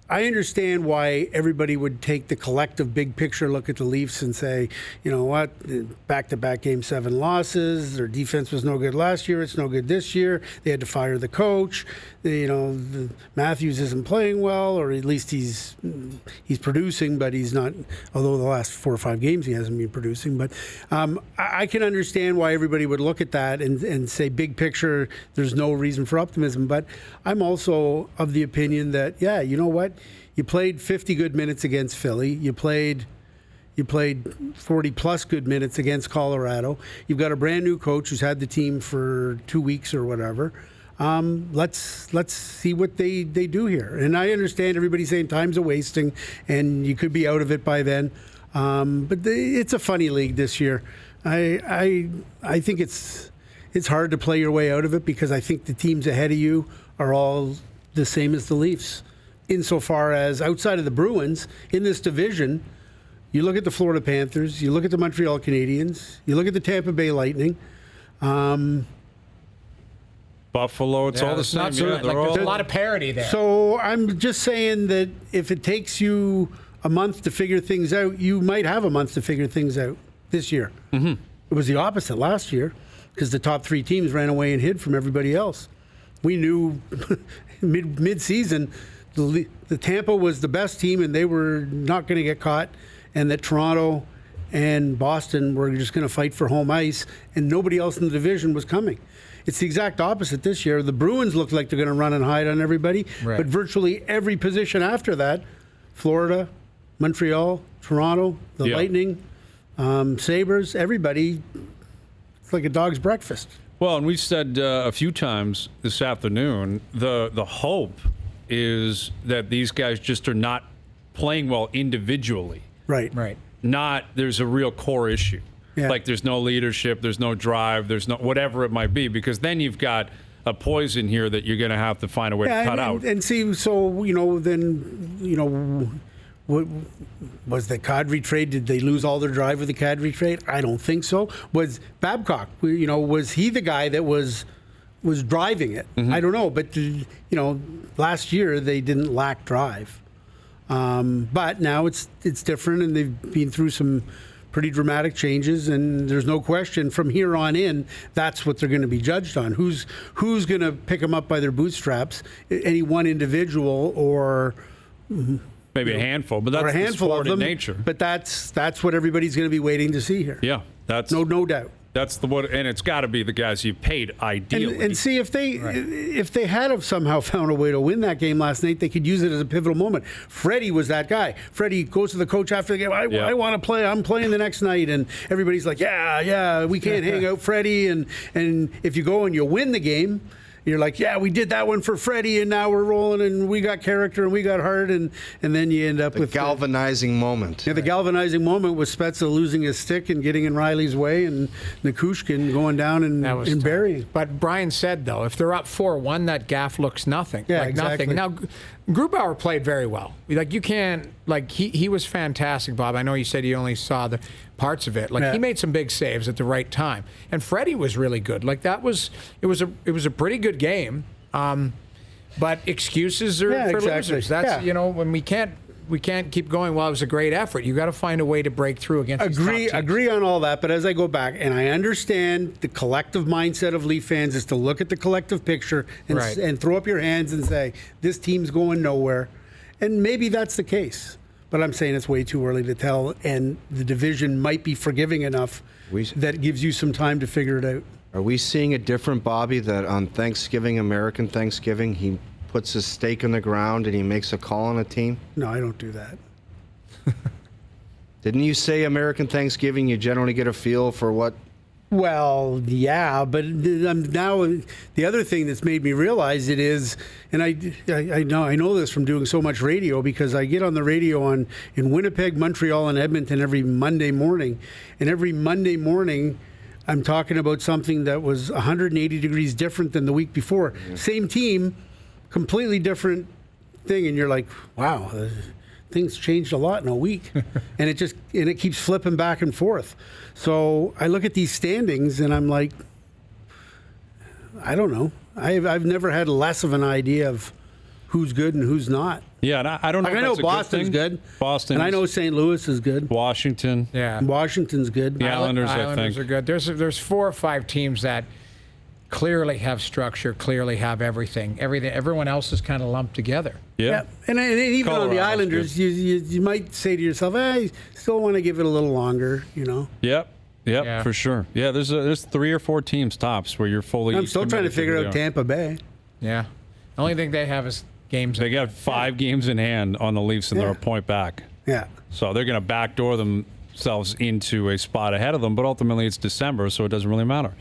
I understand why everybody would take the collective big picture look at the Leafs and say, you know what, back-to-back Game 7 losses, their defense was no good last year, it's no good this year, they had to fire the coach, Matthews isn't playing well, or at least he's producing, but he's not, although the last 4 or 5 games he hasn't been producing. But I can understand why everybody would look at that and say, big picture, there's no reason for optimism. But I'm also of the opinion that, yeah, you know what? You played 50 good minutes against Philly. You played 40-plus good minutes against Colorado. You've got a brand-new coach who's had the team for 2 weeks or whatever. Let's see what they do here. And I understand everybody's saying time's a wasting, and you could be out of it by then. But it's a funny league this year. I think it's hard to play your way out of it because I think the teams ahead of you are all the same as the Leafs. Insofar as outside of the Bruins in this division, you look at the Florida Panthers, you look at the Montreal Canadiens, you look at the Tampa Bay Lightning. Buffalo, it's all the same. There's a lot of parity there. So I'm just saying that if it takes you a month to figure things out, you might have a month to figure things out this year. Mm-hmm. It was the opposite last year because the top 3 teams ran away and hid from everybody else. We knew mid-season the Tampa was the best team and they were not going to get caught, and that Toronto and Boston were just going to fight for home ice, and nobody else in the division was coming. It's the exact opposite this year. The Bruins look like they're going to run and hide on everybody, right. But virtually every position after that, Florida, Montreal, Toronto, the Lightning, Sabres, everybody, it's like a dog's breakfast. Well, and we've said a few times this afternoon, the hope is that these guys just are not playing well individually. Right. Not there's a real core issue. Yeah. Like there's no leadership, there's no drive, there's no whatever it might be, because then you've got a poison here that you're going to have to find a way to cut out. And see, so, what was the Kadri trade? Did they lose all their drive with the Kadri trade? I don't think so. Was Babcock, was he the guy that was driving it? Mm-hmm. I don't know. But, last year they didn't lack drive. But now it's different, and they've been through some pretty dramatic changes, and there's no question from here on in, that's what they're going to be judged on. Who's going to pick them up by their bootstraps? Any one individual or maybe a handful, but that's the sport in nature. But that's what everybody's going to be waiting to see here. Yeah, that's no doubt. That's and it's got to be the guys you paid ideally. And see if they had have somehow found a way to win that game last night, they could use it as a pivotal moment. Freddie was that guy. Freddie goes to the coach after the game. I want to play. I'm playing the next night, and everybody's like, yeah, we can't hang out Freddie. And if you go and you win the game, you're like, yeah, we did that one for Freddie, and now we're rolling, and we got character, and we got heart, and then you end up with the galvanizing moment. Yeah, the galvanizing moment was Spezza losing his stick and getting in Riley's way, and Nikushkin going down and burying. But Brian said, though, if they're up 4-1, that gaff looks nothing. Yeah, exactly. Nothing. Now, Grubauer played very well. You can't, he was fantastic, Bob. I know you said you only saw the parts of it. He made some big saves at the right time. And Freddie was really good. It was a pretty good game. But excuses are for losers. That's, when we can't keep going, well, it was a great effort. You got to find a way to break through against these top teams. Agree on all that, but as I go back, and I understand the collective mindset of Leaf fans is to look at the collective picture and throw up your hands and say, this team's going nowhere. And maybe that's the case. But I'm saying it's way too early to tell, and the division might be forgiving enough that gives you some time to figure it out. Are we seeing a different Bobby that on Thanksgiving, American Thanksgiving, he puts his stake in the ground and he makes a call on a team? No, I don't do that. Didn't you say American Thanksgiving you generally get a feel for what? Well, yeah, but now the other thing that's made me realize it is, and I know this from doing so much radio, because I get on the radio in Winnipeg, Montreal, and Edmonton every Monday morning, and every Monday morning I'm talking about something that was 180 degrees different than the week before. Yeah. Same team, completely different thing, and you're like, wow, things changed a lot in a week. and it keeps flipping back and forth. So I look at these standings and I'm like, I don't know. I've never had less of an idea of who's good and who's not. Yeah, and I don't know. Like, if I know that's a Boston's thing. good. Boston, And I know St. Louis is good. Washington. Yeah. Washington's good. The Islanders, I think. are good. There's 4 or 5 teams that clearly have structure, clearly have everything. Everyone else is kind of lumped together. Yeah. And even on the Colorado's Islanders, you might say to yourself, I still want to give it a little longer, Yep. Yeah. For sure. Yeah, there's 3 or 4 teams tops where you're fully. I'm still trying to committed figure who out they are. Tampa Bay. Yeah. The only thing they have is games. They got 5 games in hand on the Leafs, and they're a point back. Yeah. So they're going to backdoor themselves into a spot ahead of them, but ultimately it's December, so it doesn't really matter.